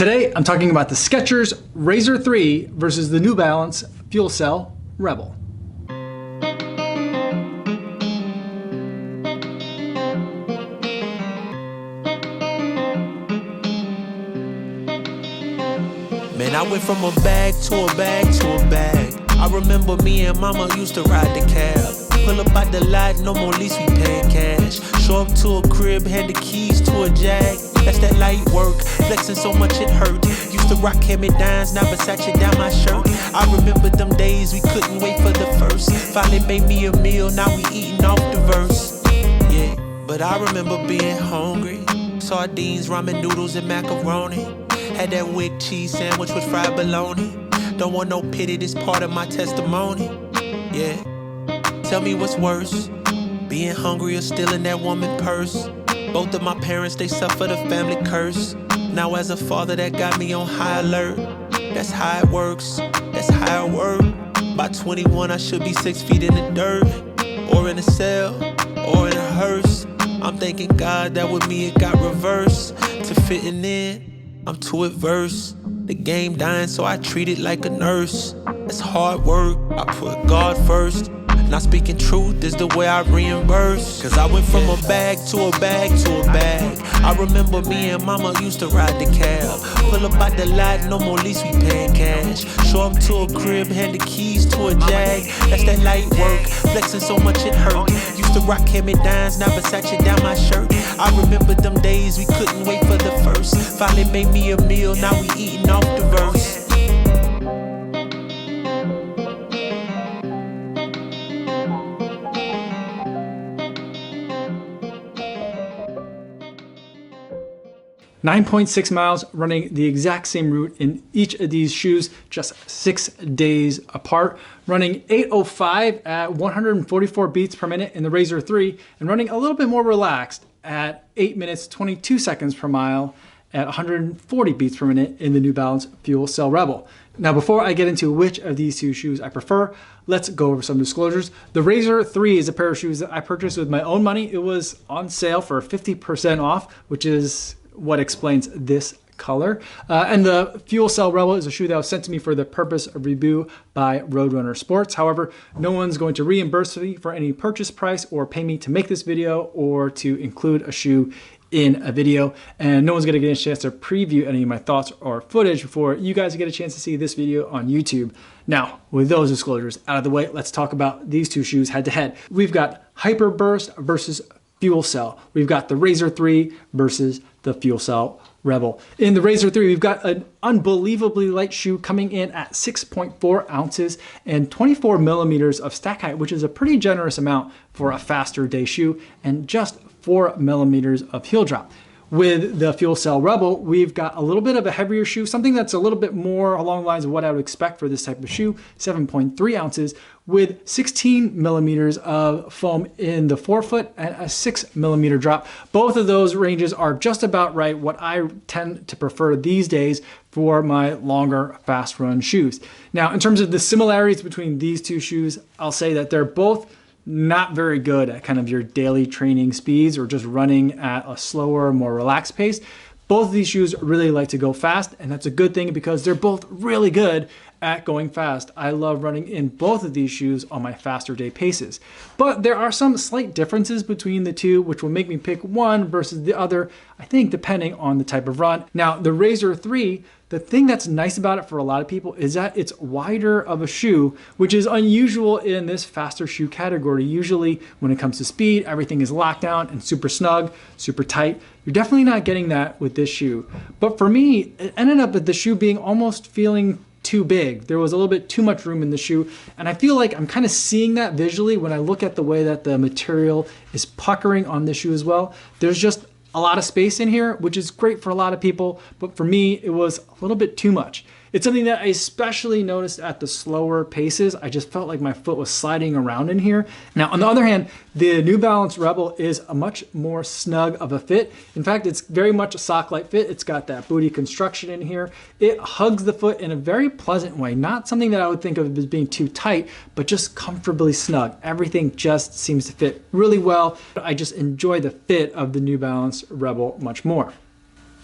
Today, I'm talking about the Skechers Razor 3 versus the New Balance FuelCell Rebel. Man, I went from a bag to a bag to a bag. I remember me and mama used to ride the cab. Pull up at the lot, no more lease, we paying cash. Show up to a crib, hand the keys to a Jag. That's that light work, flexing so much it hurt. Used to rock hand-me-downs, now Versace down my shirt. I remember them days we couldn't wait for the first. Finally made me a meal, now we eating off the verse. Yeah, but I remember being hungry. Sardines, ramen noodles, and macaroni. Had that wick cheese sandwich with fried bologna. Don't want no pity, this part of my testimony. Yeah, tell me what's worse, being hungry or stealing that woman purse. Both of my parents, they suffered a family curse. Now as a father, that got me on high alert. That's how it works, that's how it works. By 21, I should be 6 feet in the dirt, or in a cell, or in a hearse. I'm thanking God that with me it got reversed. To fitting in, I'm too adverse. The game dying, so I treat it like a nurse. It's hard work, I put God first. Not speaking truth is the way I reimburse. Cause I went from a bag to a bag to a bag. I remember me and mama used to ride the cab. Pull up at the lot, no more lease, we paying cash. Show up to a crib, hand the keys to a Jag. That's that light work, flexing so much it hurt. Used to rock hand-me-downs, now Versace down my shirt. I remember them days we couldn't wait for the first. Finally made me a meal, now we eating off the verse. 9.6 miles, running the exact same route in each of these shoes, just 6 days apart. Running 805 at 144 beats per minute in the Razor 3, and running a little bit more relaxed at 8 minutes 22 seconds per mile at 140 beats per minute in the New Balance FuelCell Rebel. Now, before I get into which of these two shoes I prefer, let's go over some disclosures. The Razor 3 is a pair of shoes that I purchased with my own money. It was on sale for 50% off, which is what explains this color. And the FuelCell Rebel is a shoe that was sent to me for the purpose of review by Roadrunner Sports. However, no one's going to reimburse me for any purchase price or pay me to make this video or to include a shoe in a video, and no one's going to get a chance to preview any of my thoughts or footage before you guys get a chance to see this video on YouTube. Now, with those disclosures out of the way, let's talk about these two shoes head to head. We've got Hyperburst versus FuelCell. We've got the Razor 3 versus the FuelCell Rebel. In the Razor 3, we've got an unbelievably light shoe coming in at 6.4 ounces and 24 millimeters of stack height, which is a pretty generous amount for a faster day shoe, and just 4 millimeters of heel drop. With the FuelCell Rebel, we've got a little bit of a heavier shoe, something that's a little bit more along the lines of what I would expect for this type of shoe, 7.3 ounces, with 16 millimeters of foam in the forefoot and a 6 millimeter drop. Both of those ranges are just about right, what I tend to prefer these days for my longer fast run shoes. Now, in terms of the similarities between these two shoes, I'll say that they're both not very good at kind of your daily training speeds or just running at a slower, more relaxed pace. Both of these shoes really like to go fast, and that's a good thing because they're both really good at going fast. I love running in both of these shoes on my faster day paces. But there are some slight differences between the two, which will make me pick one versus the other, I think, depending on the type of run. Now, the Razor 3, the thing that's nice about it for a lot of people is that it's wider of a shoe, which is unusual in this faster shoe category. Usually when it comes to speed, everything is locked down and super snug, super tight. You're definitely not getting that with this shoe. But for me, it ended up with the shoe being almost feeling too big. There was a little bit too much room in the shoe, and I feel like I'm kind of seeing that visually when I look at the way that the material is puckering on this shoe as well. There's just a lot of space in here, which is great for a lot of people, but for me, it was a little bit too much. It's something that I especially noticed at the slower paces. I just felt like my foot was sliding around in here. Now, on the other hand, the New Balance Rebel is a much more snug of a fit. In fact, it's very much a sock-like fit. It's got that booty construction in here. It hugs the foot in a very pleasant way, not something that I would think of as being too tight, but just comfortably snug. Everything just seems to fit really well. I just enjoy the fit of the New Balance Rebel much more.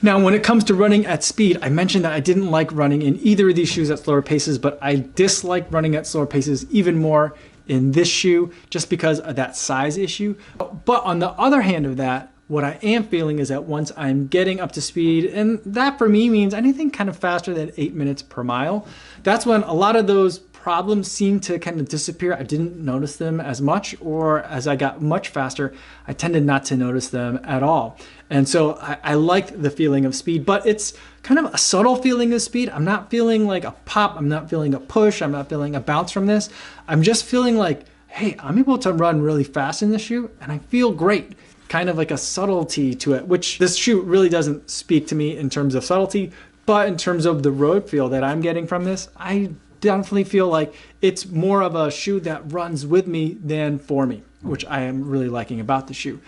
Now, when it comes to running at speed, I mentioned that I didn't like running in either of these shoes at slower paces, but I dislike running at slower paces even more in this shoe just because of that size issue. But on the other hand of that, what I am feeling is that once I'm getting up to speed, and that for me means anything kind of faster than 8 minutes per mile, that's when a lot of those problems seem to kind of disappear. I didn't notice them as much, or as I got much faster, I tended not to notice them at all. And so I liked the feeling of speed, but it's kind of a subtle feeling of speed. I'm not feeling like a pop, I'm not feeling a push, I'm not feeling a bounce from this. I'm just feeling like, hey, I'm able to run really fast in this shoe and I feel great. Kind of like a subtlety to it, which this shoe really doesn't speak to me in terms of subtlety, but in terms of the road feel that I'm getting from this, I definitely feel like it's more of a shoe that runs with me than for me, which I am really liking about the shoe.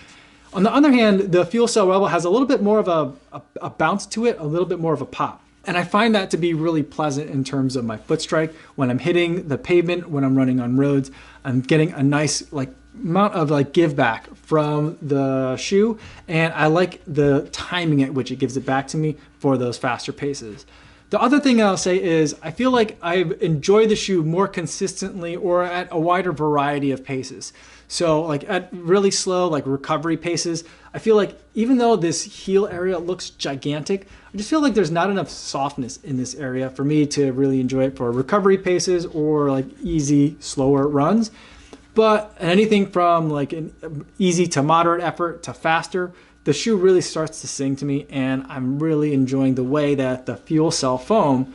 On the other hand, the FuelCell Rebel has a little bit more of a bounce to it, a little bit more of a pop. And I find that to be really pleasant in terms of my foot strike. When I'm hitting the pavement, when I'm running on roads, I'm getting a nice amount of give back from the shoe. And I like the timing at which it gives it back to me for those faster paces. The other thing I'll say is I feel like I've enjoyed the shoe more consistently or at a wider variety of paces. So like at really slow, like recovery paces, I feel like even though this heel area looks gigantic, I just feel like there's not enough softness in this area for me to really enjoy it for recovery paces or like easy, slower runs. But anything from like an easy to moderate effort to faster, the shoe really starts to sing to me, and I'm really enjoying the way that the FuelCell foam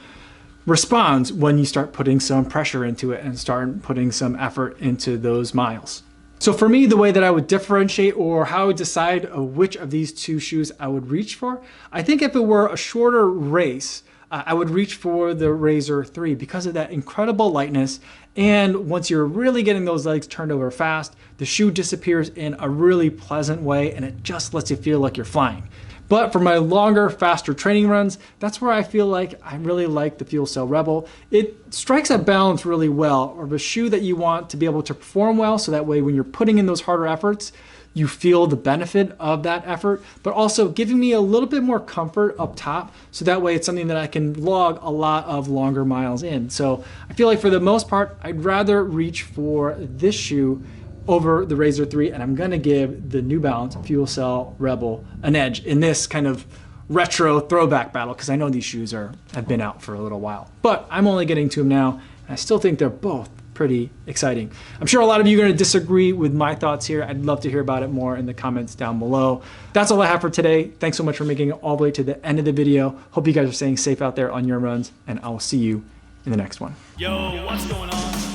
responds when you start putting some pressure into it and start putting some effort into those miles. So for me, the way that I would differentiate or how I would decide which of these two shoes I would reach for, I think if it were a shorter race, I would reach for the Razor 3 because of that incredible lightness. And once you're really getting those legs turned over fast, the shoe disappears in a really pleasant way and it just lets you feel like you're flying. But for my longer, faster training runs, that's where I feel like I really like the FuelCell Rebel. It strikes a balance really well of a shoe that you want to be able to perform well, so that way when you're putting in those harder efforts, you feel the benefit of that effort, but also giving me a little bit more comfort up top, so that way it's something that I can log a lot of longer miles in. So I feel like for the most part, I'd rather reach for this shoe over the Razor 3, and I'm gonna give the New Balance FuelCell Rebel an edge in this kind of retro throwback battle, because I know these shoes have been out for a little while. But I'm only getting to them now, and I still think they're both pretty exciting. I'm sure a lot of you are going to disagree with my thoughts here. I'd love to hear about it more in the comments down below. That's all I have for today. Thanks so much for making it all the way to the end of the video. Hope you guys are staying safe out there on your runs, and I will see you in the next one. Yo, what's going on?